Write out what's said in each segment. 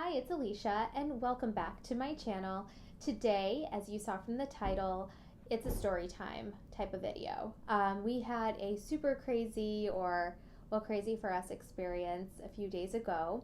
Hi, it's Alicia, and welcome back to my channel. Today, as you saw from the title, it's a story time type of video. We had a super crazy, or well, crazy for us experience a few days ago,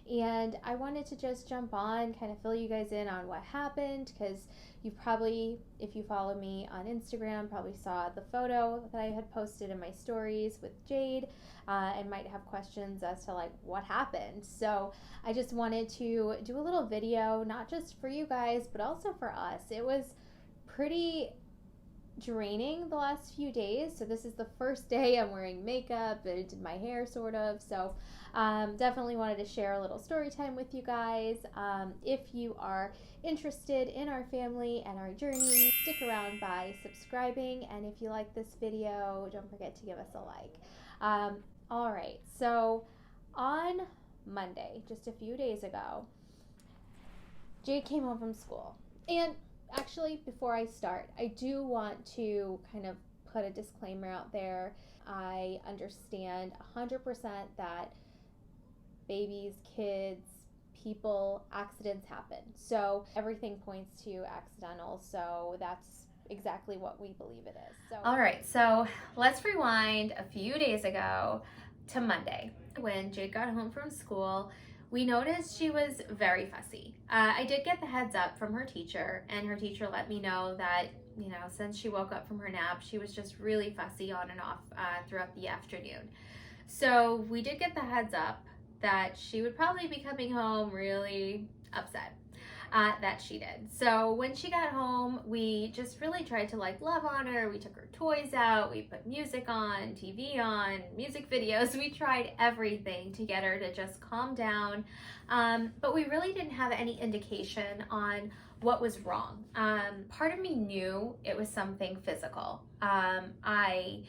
and I wanted to just jump on, kind of fill you guys in on what happened, because you probably, if you follow me on Instagram, probably saw the photo that I had posted in my stories with Jade, and might have questions as to like what happened. So I just wanted to do a little video, not just for you guys, but also for us. It was pretty draining the last few days. So this is the first day I'm wearing makeup. I did my hair sort of. So definitely wanted to share a little story time with you guys. If you are interested in our family and our journey, stick around by subscribing. And if you like this video, don't forget to give us a like. All right. So on Monday, just a few days ago, Jade came home from school. And actually, before I start, I do want to kind of put a disclaimer out there. I understand 100% that babies, kids, people, accidents happen. So everything points to accidental. So that's exactly what we believe it is. So all right, so let's rewind a few days ago to Monday. When Jade got home from school, we noticed she was very fussy. I did get the heads up from her teacher, and her teacher let me know that, you know, since she woke up from her nap, she was just really fussy on and off throughout the afternoon. So we did get the heads up that she would probably be coming home really upset. That she did. So when she got home, we just really tried to like love on her. We took her toys out, we put music on, TV on, music videos. We tried everything to get her to just calm down. But we really didn't have any indication on what was wrong. Part of me knew it was something physical. I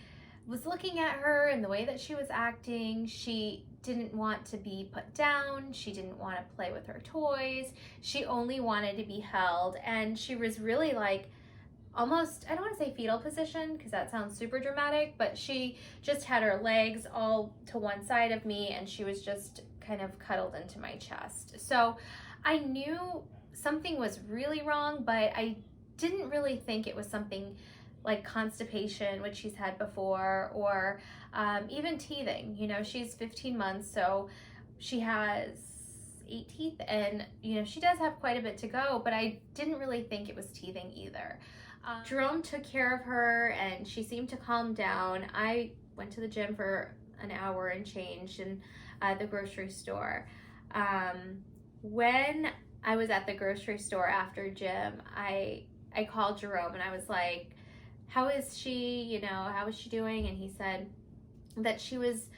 was looking at her and the way that she was acting. She didn't want to be put down. She didn't want to play with her toys. She only wanted to be held. And she was really like almost, I don't want to say fetal position because that sounds super dramatic, but she just had her legs all to one side of me and she was just kind of cuddled into my chest. So I knew something was really wrong, but I didn't really think it was something like constipation, which she's had before, or even teething. You know, she's 15 months, so she has 8 teeth, and you know, she does have quite a bit to go, but I didn't really think it was teething either. Jerome took care of her and she seemed to calm down. I went to the gym for an hour and changed in the grocery store. When I was at the grocery store after gym, I called Jerome and I was like, how is she, you know, how is she doing? And he said that she was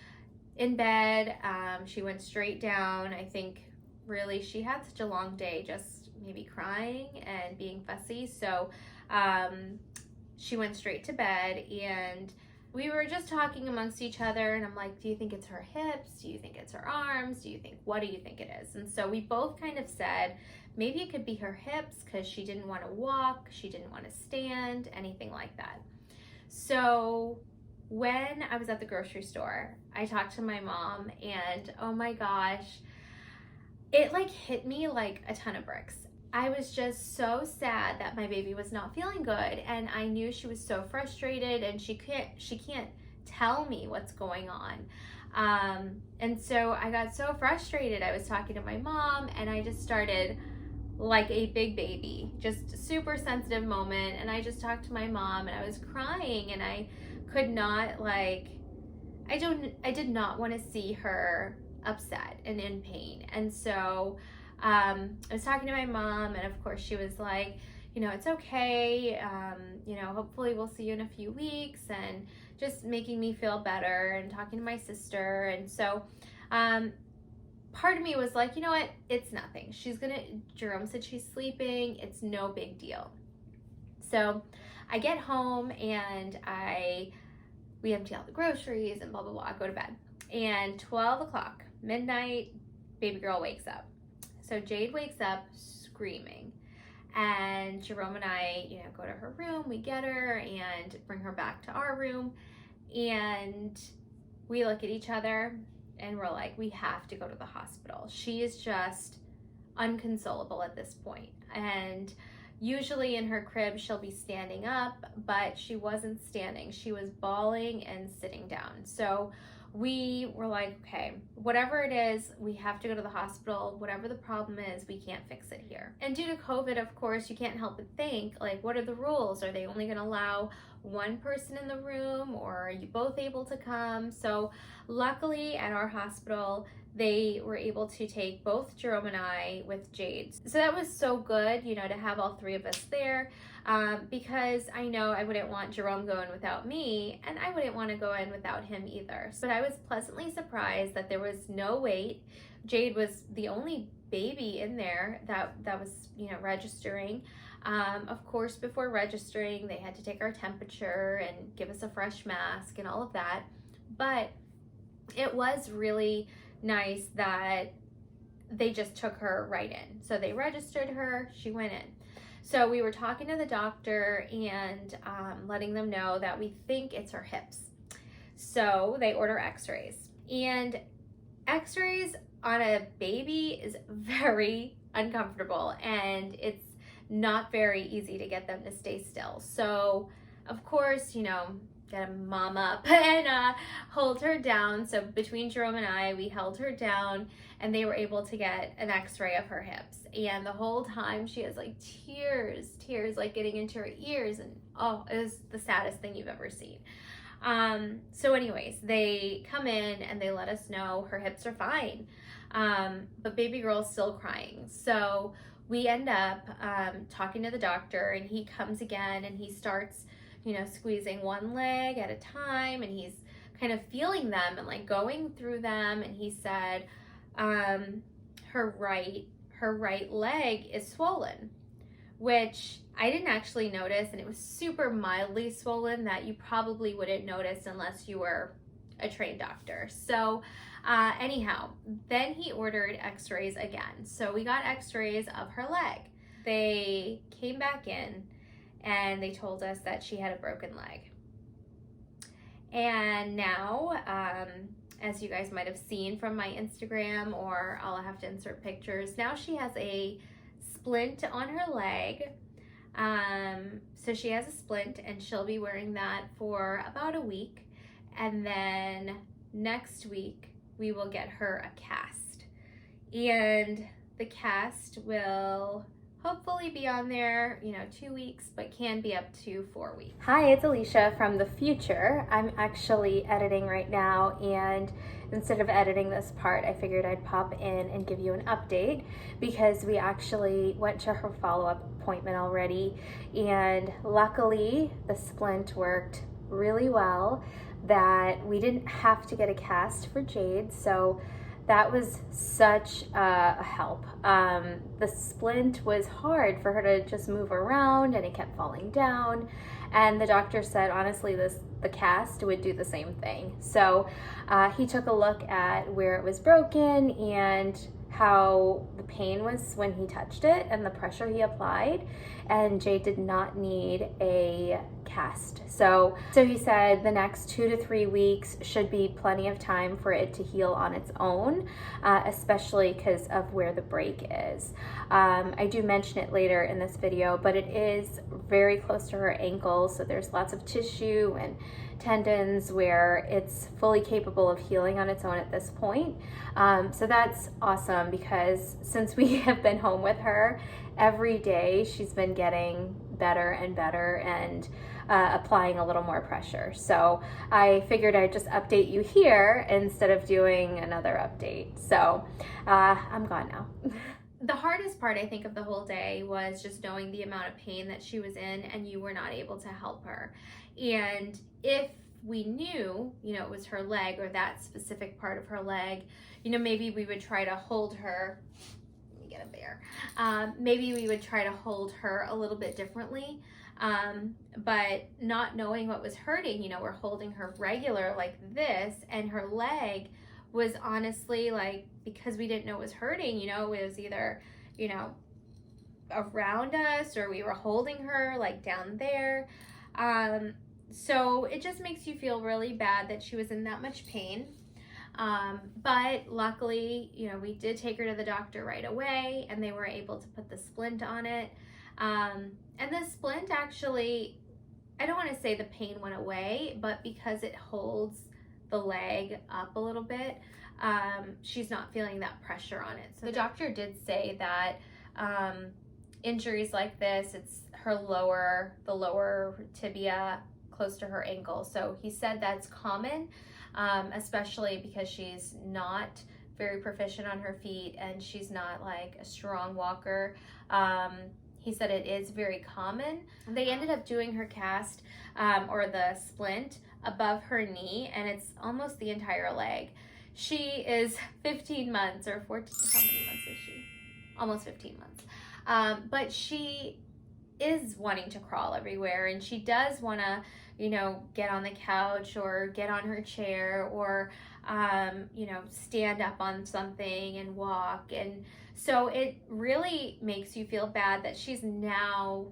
in bed. She went straight down. I think really she had such a long day, just maybe crying and being fussy. So she went straight to bed, and we were just talking amongst each other, and I'm like, do you think it's her hips? Do you think it's her arms? What do you think it is? And so we both kind of said, maybe it could be her hips because she didn't want to walk, she didn't want to stand, anything like that. So when I was at the grocery store, I talked to my mom, and oh my gosh, it like hit me like a ton of bricks. I was just so sad that my baby was not feeling good, and I knew she was so frustrated and she can't tell me what's going on. And so I got so frustrated. I was talking to my mom and I just started like a big baby, just a super sensitive moment. And I just talked to my mom and I was crying, and I could not like, I did not want to see her upset and in pain. And so I was talking to my mom, and of course she was like, you know, it's okay. You know, hopefully we'll see you in a few weeks, and just making me feel better, and talking to my sister. And so, part of me was like, you know what? It's nothing. Jerome said she's sleeping. It's no big deal. So I get home and we empty out the groceries and blah, blah, blah. I go to bed, and 12 o'clock, midnight, baby girl wakes up. So Jade wakes up screaming, and Jerome and I, you know, go to her room, we get her and bring her back to our room, and we look at each other and we're like, we have to go to the hospital. She is just unconsolable at this point. And usually in her crib, she'll be standing up, but she wasn't standing. She was bawling and sitting down. So we were like, okay, whatever it is, we have to go to the hospital. Whatever the problem is, we can't fix it here. And due to COVID, of course, you can't help but think, like, what are the rules? Are they only going to allow one person in the room, or are you both able to come? So luckily at our hospital, they were able to take both Jerome and I with Jade. So that was so good, you know, to have all three of us there, because I know I wouldn't want Jerome going without me, and I wouldn't want to go in without him either. But I was pleasantly surprised that there was no wait. Jade was the only baby in there that was, you know, registering. Of course, before registering, they had to take our temperature and give us a fresh mask and all of that. But it was really nice that they just took her right in. So they registered her, she went in. So we were talking to the doctor and letting them know that we think it's her hips. So they order x-rays. And x-rays on a baby is very uncomfortable, and it's not very easy to get them to stay still. So of course, you know, gotta mom up and hold her down. So between Jerome and I, we held her down, and they were able to get an x-ray of her hips. And the whole time she has like tears like getting into her ears, and oh, it was the saddest thing you've ever seen. So anyways, they come in and they let us know her hips are fine, but baby girl's still crying. So we end up talking to the doctor, and he comes again and he starts, you know, squeezing one leg at a time, and he's kind of feeling them and like going through them. And he said, her right leg is swollen, which I didn't actually notice, and it was super mildly swollen that you probably wouldn't notice unless you were a trained doctor. So anyhow, then he ordered x-rays again. So we got x-rays of her leg. They came back in and they told us that she had a broken leg. And now, as you guys might have seen from my Instagram, or I'll have to insert pictures, now she has a splint on her leg. So she has a splint, and she'll be wearing that for about a week. And then next week, we will get her a cast. And the cast will hopefully be on there, you know, 2 weeks, but can be up to 4 weeks. Hi, it's Alicia from the future. I'm actually editing right now, and instead of editing this part, I figured I'd pop in and give you an update, because we actually went to her follow-up appointment already, and luckily the splint worked really well, that we didn't have to get a cast for Jade, so that was such a help. The splint was hard for her to just move around, and it kept falling down. And the doctor said, honestly, the cast would do the same thing. So he took a look at where it was broken and how the pain was when he touched it and the pressure he applied, and Jade did not need a cast. So he said the next 2 to 3 weeks should be plenty of time for it to heal on its own, especially because of where the break is. I do mention it later in this video, but it is very close to her ankle, so there's lots of tissue and tendons where it's fully capable of healing on its own at this point. So that's awesome, because since we have been home with her, every day she's been getting better and better and applying a little more pressure. So I figured I'd just update you here instead of doing another update. So I'm gone now. The hardest part, I think, of the whole day was just knowing the amount of pain that she was in, and you were not able to help her. And if we knew, you know, it was her leg or that specific part of her leg, you know, maybe we would try to hold her. Let me get it there. Maybe we would try to hold her a little bit differently. But not knowing what was hurting, you know, we're holding her regular like this, and her leg was honestly like, because we didn't know it was hurting, you know, it was either, you know, around us, or we were holding her like down there. So it just makes you feel really bad that she was in that much pain. But luckily, we did take her to the doctor right away, and they were able to put the splint on it. And the splint actually, I don't want to say the pain went away, but because it holds the leg up a little bit, she's not feeling that pressure on it. So the doctor did say that injuries like this, it's the lower tibia close to her ankle. So he said that's common, especially because she's not very proficient on her feet and she's not like a strong walker. He said it is very common. They ended up doing her cast, or the splint, above her knee, and it's almost the entire leg. She is 15 months or 14, how many months is she? Almost 15 months. But she is wanting to crawl everywhere, and she does want to, get on the couch or get on her chair or, stand up on something and walk. And so it really makes you feel bad that she's now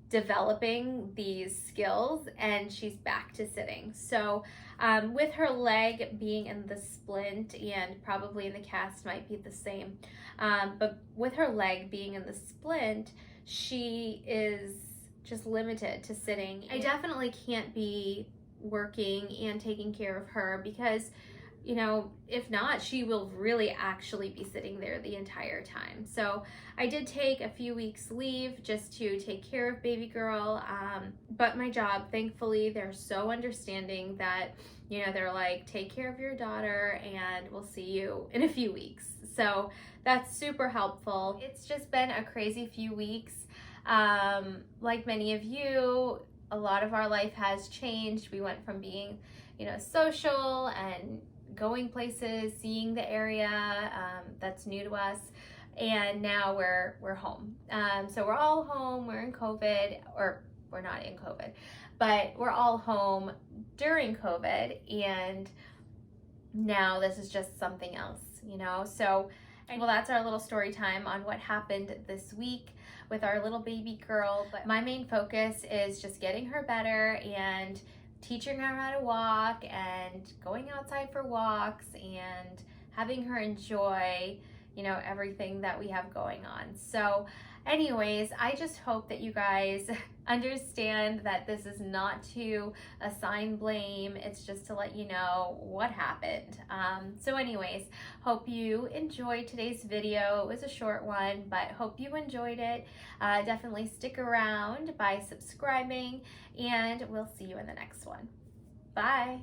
developing these skills and she's back to sitting. So with her leg being in the splint, and probably in the cast might be the same, but with her leg being in the splint, she is just limited to sitting. I definitely can't be working and taking care of her because, if not, she will really actually be sitting there the entire time. So I did take a few weeks leave just to take care of baby girl. But my job, thankfully, they're so understanding that, they're like, take care of your daughter and we'll see you in a few weeks. So that's super helpful. It's just been a crazy few weeks. Like many of you, a lot of our life has changed. We went from being, social and going places, seeing the area that's new to us, and now we're home. So we're all home. We're in COVID, or we're not in COVID, but we're all home during COVID, and now this is just something else, So, well, that's our little story time on what happened this week with our little baby girl. But my main focus is just getting her better and teaching her how to walk and going outside for walks and having her enjoy, everything that we have going on. So anyways, I just hope that you guys understand that this is not to assign blame. It's just to let you know what happened. So anyways, hope you enjoyed today's video. It was a short one, but hope you enjoyed it. Definitely stick around by subscribing, and we'll see you in the next one. Bye.